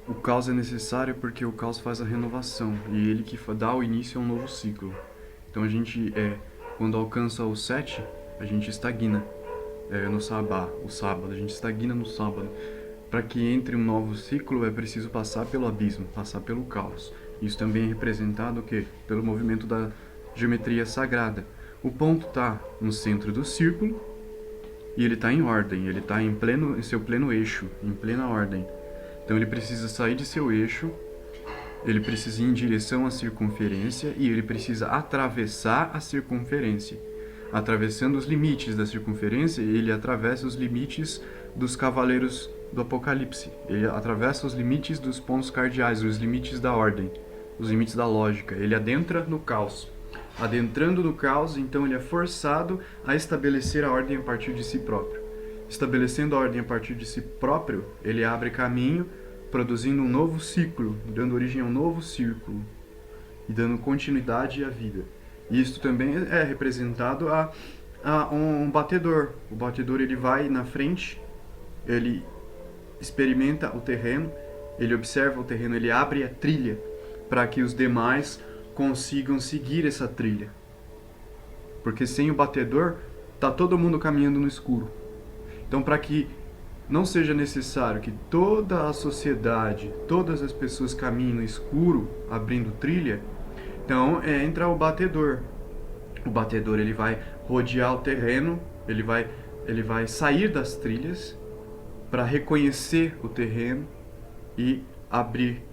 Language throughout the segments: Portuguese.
O caos é necessário porque o caos faz a renovação e ele que dá o início a um novo ciclo. Então a gente, quando alcança o 7, a gente estagna no sabá, o sábado, a gente estagna no sábado. Para que entre um novo ciclo é preciso passar pelo abismo, passar pelo caos. Isso também é representado o quê? Pelo movimento da geometria sagrada. O ponto está no centro do círculo e ele está em ordem, ele está em seu pleno eixo, em plena ordem. Então ele precisa sair de seu eixo, ele precisa ir em direção à circunferência e ele precisa atravessar a circunferência. Atravessando os limites da circunferência, ele atravessa os limites dos cavaleiros do Apocalipse. Ele atravessa os limites dos pontos cardeais, os limites da ordem, os limites da lógica. Ele adentra no caos. Adentrando no caos, então ele é forçado a estabelecer a ordem a partir de si próprio. Estabelecendo a ordem a partir de si próprio, ele abre caminho, produzindo um novo ciclo, dando origem a um novo círculo e dando continuidade à vida. E isso também é representado a um batedor. O batedor ele vai na frente, ele experimenta o terreno, ele observa o terreno, ele abre a trilha para que os demais consigam seguir essa trilha. Porque sem o batedor, tá todo mundo caminhando no escuro. Então, para que não seja necessário que toda a sociedade, todas as pessoas caminhem no escuro, abrindo trilha, então entra o batedor. O batedor ele vai rodear o terreno, ele vai sair das trilhas para reconhecer o terreno e abrir,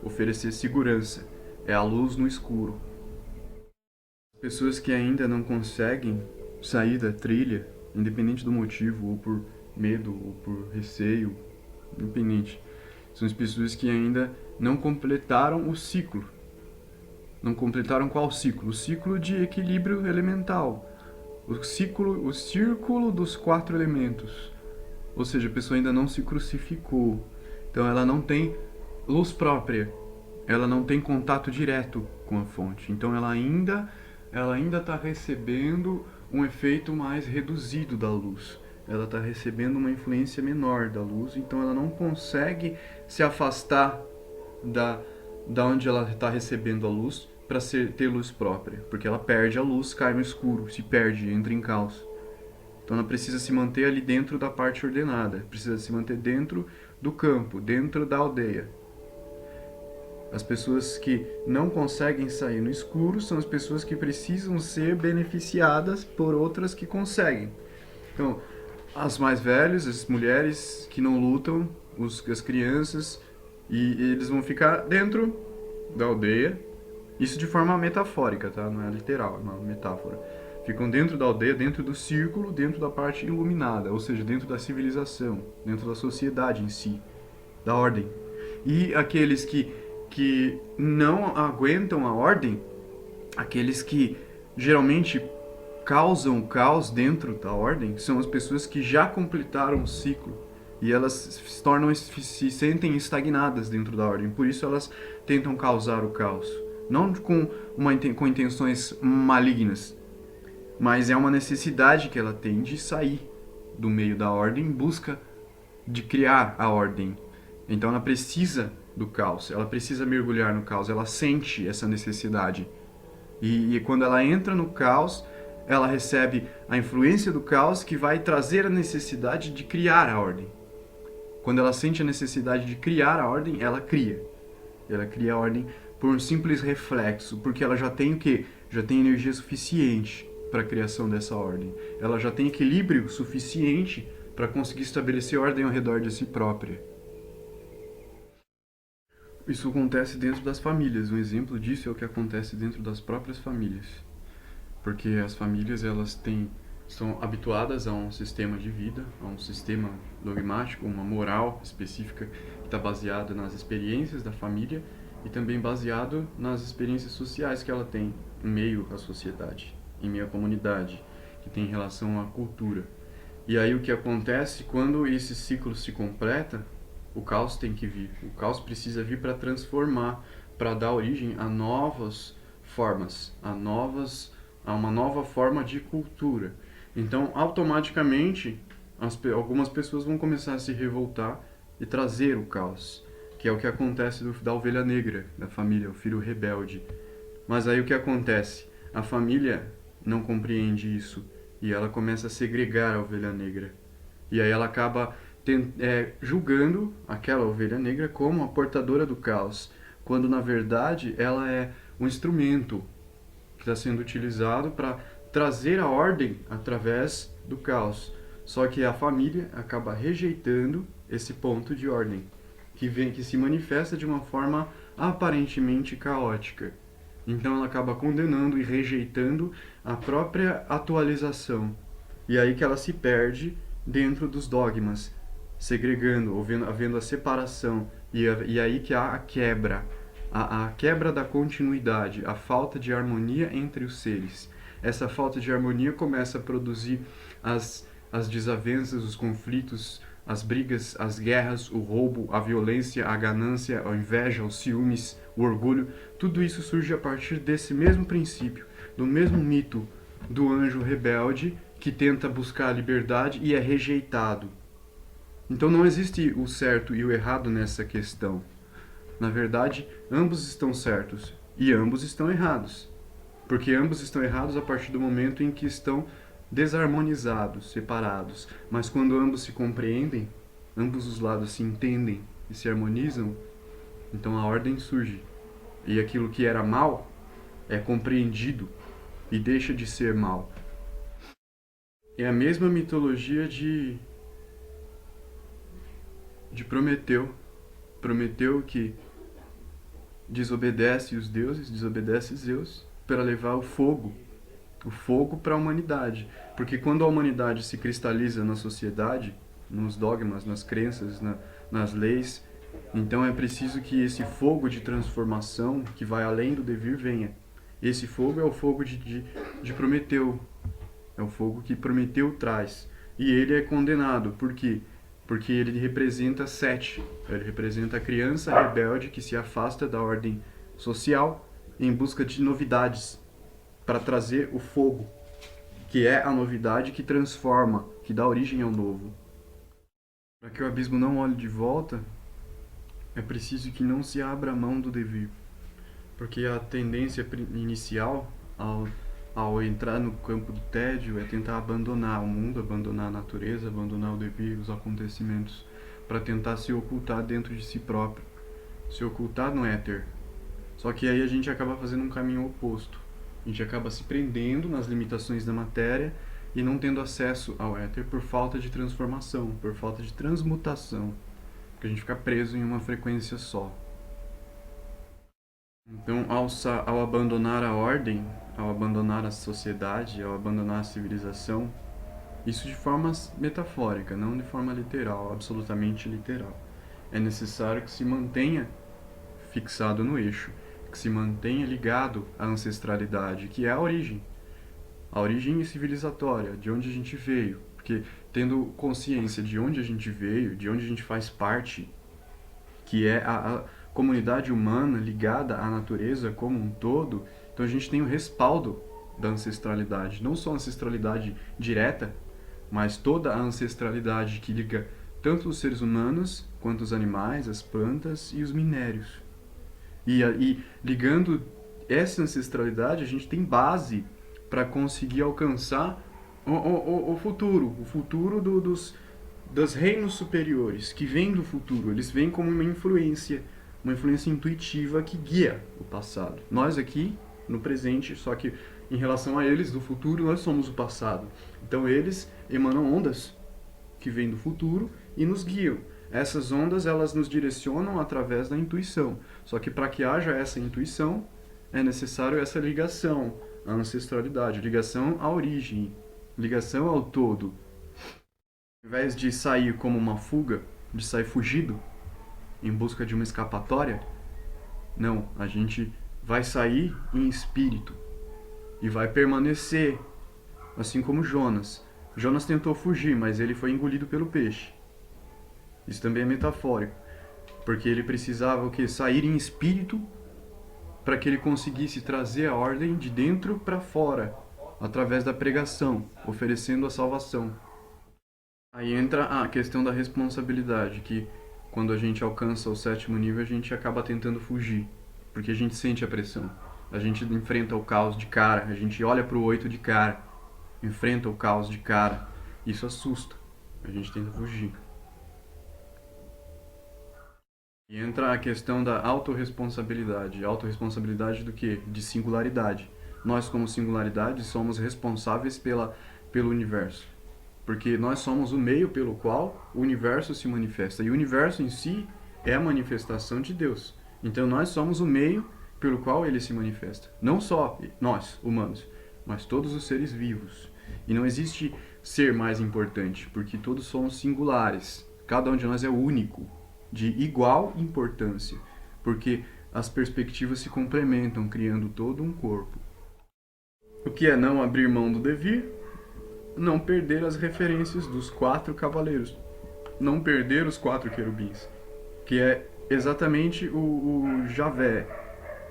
oferecer segurança. É a luz no escuro. Pessoas que ainda não conseguem sair da trilha, independente do motivo, ou por medo, ou por receio, independente, são as pessoas que ainda não completaram o ciclo. Não completaram qual ciclo? O ciclo de equilíbrio elemental. O círculo dos 4 elementos. Ou seja, a pessoa ainda não se crucificou. Então ela não tem luz própria. Ela não tem contato direto com a fonte. Então ela ainda está recebendo um efeito mais reduzido da luz. Ela está recebendo uma influência menor da luz. Então ela não consegue se afastar da onde ela está recebendo a luz para ter luz própria, porque ela perde a luz, cai no escuro, se perde, entra em caos. Então ela precisa se manter ali dentro da parte ordenada, precisa se manter dentro do campo, dentro da aldeia. As pessoas que não conseguem sair no escuro são as pessoas que precisam ser beneficiadas por outras que conseguem. Então, as mais velhas, as mulheres que não lutam, as crianças, e eles vão ficar dentro da aldeia. Isso de forma metafórica, tá? Não é literal, é uma metáfora. Ficam dentro da aldeia, dentro do círculo, dentro da parte iluminada, ou seja, dentro da civilização, dentro da sociedade em si, da ordem. E aqueles que não aguentam a ordem, aqueles que geralmente causam o caos dentro da ordem, são as pessoas que já completaram o ciclo e elas se sentem estagnadas dentro da ordem. Por isso elas tentam causar o caos. Não com intenções malignas, mas é uma necessidade que ela tem de sair do meio da ordem em busca de criar a ordem. Então ela precisa do caos, ela precisa mergulhar no caos, ela sente essa necessidade. E quando ela entra no caos, ela recebe a influência do caos que vai trazer a necessidade de criar a ordem. Quando ela sente a necessidade de criar a ordem, ela cria. Ela cria a ordem por um simples reflexo, porque ela já tem o quê? Já tem energia suficiente para a criação dessa ordem. Ela já tem equilíbrio suficiente para conseguir estabelecer ordem ao redor de si própria. Isso acontece dentro das famílias. Um exemplo disso é o que acontece dentro das próprias famílias. Porque as famílias são habituadas a um sistema de vida, a um sistema dogmático, uma moral específica que está baseada nas experiências da família e também baseado nas experiências sociais que ela tem em meio à sociedade, em meio à comunidade, que tem relação à cultura. E aí o que acontece quando esse ciclo se completa, o caos tem que vir. O caos precisa vir para transformar, para dar origem a novas formas, a uma nova forma de cultura. Então, automaticamente, algumas pessoas vão começar a se revoltar e trazer o caos, que é o que acontece da ovelha negra da família, o filho rebelde. Mas aí o que acontece? A família não compreende isso e ela começa a segregar a ovelha negra. E aí ela acaba julgando aquela ovelha negra como a portadora do caos, quando na verdade ela é um instrumento que está sendo utilizado para trazer a ordem através do caos. Só que a família acaba rejeitando esse ponto de ordem, que se manifesta de uma forma aparentemente caótica. Então ela acaba condenando e rejeitando a própria atualização. E aí que ela se perde dentro dos dogmas, segregando, havendo a separação. E aí que há a quebra. A quebra da continuidade, a falta de harmonia entre os seres. Essa falta de harmonia começa a produzir as desavenças, os conflitos, as brigas, as guerras, o roubo, a violência, a ganância, a inveja, os ciúmes, o orgulho. Tudo isso surge a partir desse mesmo princípio, do mesmo mito do anjo rebelde que tenta buscar a liberdade e é rejeitado. Então não existe o certo e o errado nessa questão. Na verdade, ambos estão certos e ambos estão errados. Porque ambos estão errados a partir do momento em que estão desarmonizados, separados. Mas quando ambos se compreendem, ambos os lados se entendem e se harmonizam, então a ordem surge. E aquilo que era mal é compreendido e deixa de ser mal. É a mesma mitologia de Prometeu. Prometeu que desobedece os deuses, desobedece Zeus, para levar o fogo para a humanidade. Porque quando a humanidade se cristaliza na sociedade, nos dogmas, nas crenças, nas leis, então é preciso que esse fogo de transformação, que vai além do devir, venha. Esse fogo é o fogo de Prometeu. É o fogo que Prometeu traz. E ele é condenado. Por quê? Porque ele representa Sete. Ele representa a criança rebelde que se afasta da ordem social em busca de novidades, para trazer o fogo, que é a novidade que transforma, que dá origem ao novo. Para que o abismo não olhe de volta, é preciso que não se abra a mão do devir, porque a tendência inicial ao entrar no campo do tédio é tentar abandonar o mundo, abandonar a natureza, abandonar o devir, os acontecimentos, para tentar se ocultar dentro de si próprio, se ocultar no éter. Só que aí a gente acaba fazendo um caminho oposto. A gente acaba se prendendo nas limitações da matéria e não tendo acesso ao éter por falta de transformação, por falta de transmutação, porque a gente fica preso em uma frequência só. Então, ao abandonar a ordem, ao abandonar a sociedade, ao abandonar a civilização, isso de forma metafórica, não de forma literal, absolutamente literal, é necessário que se mantenha fixado no eixo, que se mantenha ligado à ancestralidade, que é a origem civilizatória, de onde a gente veio. Porque tendo consciência de onde a gente veio, de onde a gente faz parte, que é a comunidade humana ligada à natureza como um todo, então a gente tem o respaldo da ancestralidade, não só a ancestralidade direta, mas toda a ancestralidade que liga tanto os seres humanos quanto os animais, as plantas e os minérios. E ligando essa ancestralidade, a gente tem base para conseguir alcançar o futuro dos reinos superiores, que vêm do futuro. Eles vêm como uma influência intuitiva que guia o passado. Nós aqui, no presente, só que em relação a eles, do futuro, nós somos o passado. Então eles emanam ondas que vêm do futuro e nos guiam. Essas ondas, elas nos direcionam através da intuição. Só que para que haja essa intuição, é necessário essa ligação à ancestralidade, ligação à origem, ligação ao todo. Ao invés de sair como uma fuga, de sair fugido, em busca de uma escapatória, não, a gente vai sair em espírito e vai permanecer, assim como Jonas. Jonas tentou fugir, mas ele foi engolido pelo peixe. Isso também é metafórico, porque ele precisava sair em espírito para que ele conseguisse trazer a ordem de dentro para fora, através da pregação, oferecendo a salvação. Aí entra a questão da responsabilidade, que quando a gente alcança o 7º nível, a gente acaba tentando fugir, porque a gente sente a pressão. A gente enfrenta o caos de cara, a gente olha pro 8 de cara, enfrenta o caos de cara. Isso assusta, a gente tenta fugir. E entra a questão da autorresponsabilidade. Autorresponsabilidade do quê? De singularidade. Nós, como singularidade, somos responsáveis pelo universo. Porque nós somos o meio pelo qual o universo se manifesta. E o universo em si é a manifestação de Deus. Então nós somos o meio pelo qual ele se manifesta. Não só nós, humanos, mas todos os seres vivos. E não existe ser mais importante, porque todos somos singulares. Cada um de nós é único, de igual importância, porque as perspectivas se complementam, criando todo um corpo. O que é não abrir mão do devir? Não perder as referências dos 4 cavaleiros, não perder os 4 querubins, que é exatamente o Javé,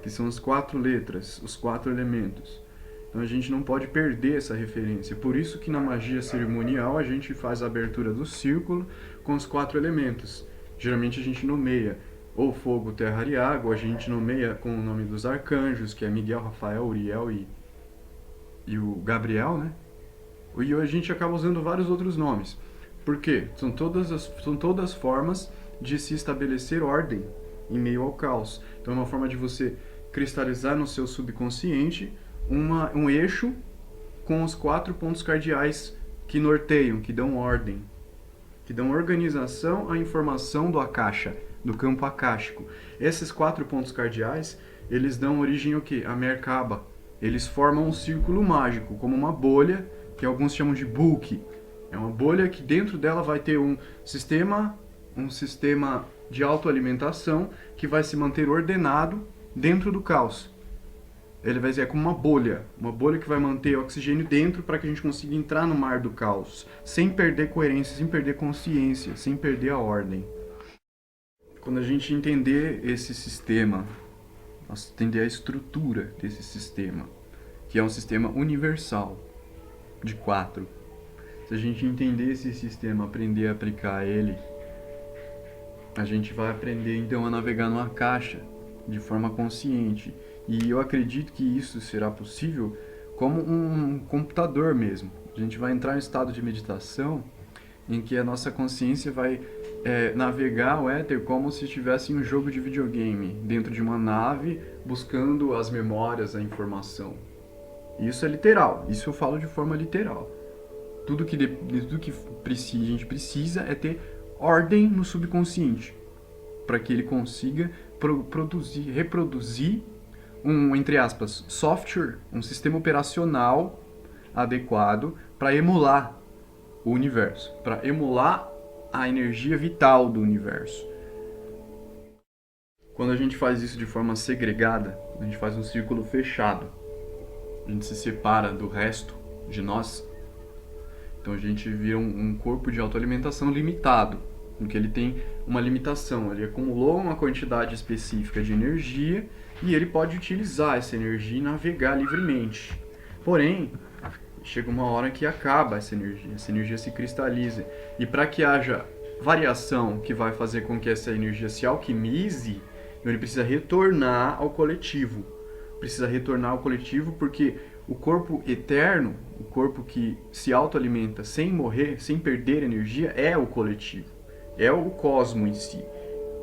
que são as 4 letras, os 4 elementos. Então a gente não pode perder essa referência. Por isso que na magia cerimonial a gente faz a abertura do círculo com os 4 elementos. Geralmente a gente nomeia ou fogo, terra e água, a gente nomeia com o nome dos arcanjos, que é Miguel, Rafael, Uriel e o Gabriel, né? E a gente acaba usando vários outros nomes. Por quê? São todas formas de se estabelecer ordem em meio ao caos. Então é uma forma de você cristalizar no seu subconsciente um eixo com os 4 pontos cardeais que norteiam, que dão ordem, que dão organização à informação do Akasha, do campo akáshico. Esses 4 pontos cardeais, eles dão origem ao quê? A Merkaba. Eles formam um círculo mágico, como uma bolha, que alguns chamam de bulk. É uma bolha que dentro dela vai ter um sistema de autoalimentação que vai se manter ordenado dentro do caos. Ele vai ser como uma bolha que vai manter o oxigênio dentro para que a gente consiga entrar no mar do caos, sem perder coerência, sem perder consciência, sem perder a ordem. Quando a gente entender esse sistema, entender a estrutura desse sistema, que é um sistema universal, de 4. Se a gente entender esse sistema, aprender a aplicar ele, a gente vai aprender então a navegar numa caixa de forma consciente. E eu acredito que isso será possível como um computador mesmo. A gente vai entrar em estado de meditação em que a nossa consciência vai navegar o éter como se estivesse em um jogo de videogame, dentro de uma nave, buscando as memórias, a informação. Isso é literal, isso eu falo de forma literal. Tudo que a gente precisa é ter ordem no subconsciente, para que ele consiga reproduzir entre aspas, software, um sistema operacional adequado para emular o universo, para emular a energia vital do universo. Quando a gente faz isso de forma segregada, a gente faz um círculo fechado, a gente se separa do resto de nós, então a gente vira um corpo de autoalimentação limitado, porque ele tem uma limitação, ele acumulou uma quantidade específica de energia e ele pode utilizar essa energia e navegar livremente. Porém, chega uma hora que acaba essa energia se cristaliza. E para que haja variação que vai fazer com que essa energia se alquimize, ele precisa retornar ao coletivo. Precisa retornar ao coletivo porque o corpo eterno, o corpo que se autoalimenta sem morrer, sem perder energia, é o coletivo. É o cosmo em si.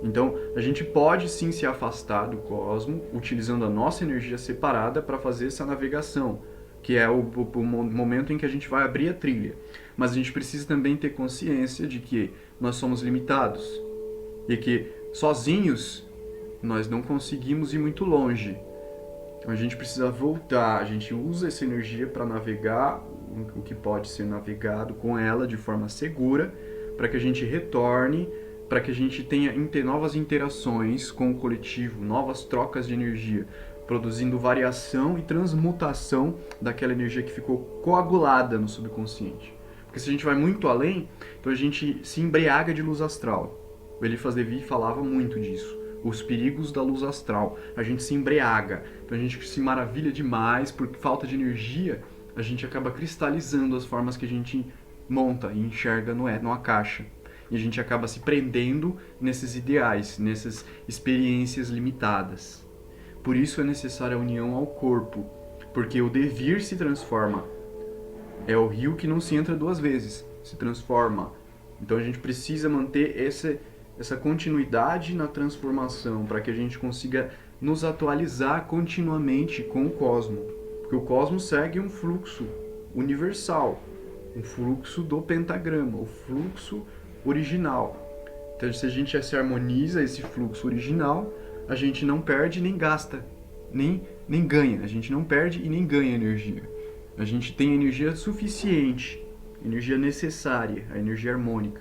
Então, a gente pode sim se afastar do cosmo, utilizando a nossa energia separada para fazer essa navegação, que é o momento em que a gente vai abrir a trilha. Mas a gente precisa também ter consciência de que nós somos limitados e que sozinhos nós não conseguimos ir muito longe. Então a gente precisa voltar, a gente usa essa energia para navegar o que pode ser navegado com ela de forma segura, para que a gente retorne, para que a gente tenha novas interações com o coletivo, novas trocas de energia, produzindo variação e transmutação daquela energia que ficou coagulada no subconsciente. Porque se a gente vai muito além, então a gente se embriaga de luz astral. O Eliphas Levi falava muito disso. Os perigos da luz astral. A gente se embriaga, então a gente se maravilha demais, por falta de energia, a gente acaba cristalizando as formas que a gente monta e enxerga no Akasha. E a gente acaba se prendendo nesses ideais, nessas experiências limitadas. Por isso é necessária a união ao corpo, porque o devir se transforma. É o rio que não se entra duas vezes, se transforma. Então a gente precisa manter essa continuidade na transformação, para que a gente consiga nos atualizar continuamente com o cosmos. Porque o cosmos segue um fluxo universal, um fluxo do pentagrama, o fluxo original. Então se a gente se harmoniza esse fluxo original, a gente não perde nem gasta, nem ganha. A gente não perde e nem ganha energia. A gente tem energia suficiente, energia necessária, a energia harmônica.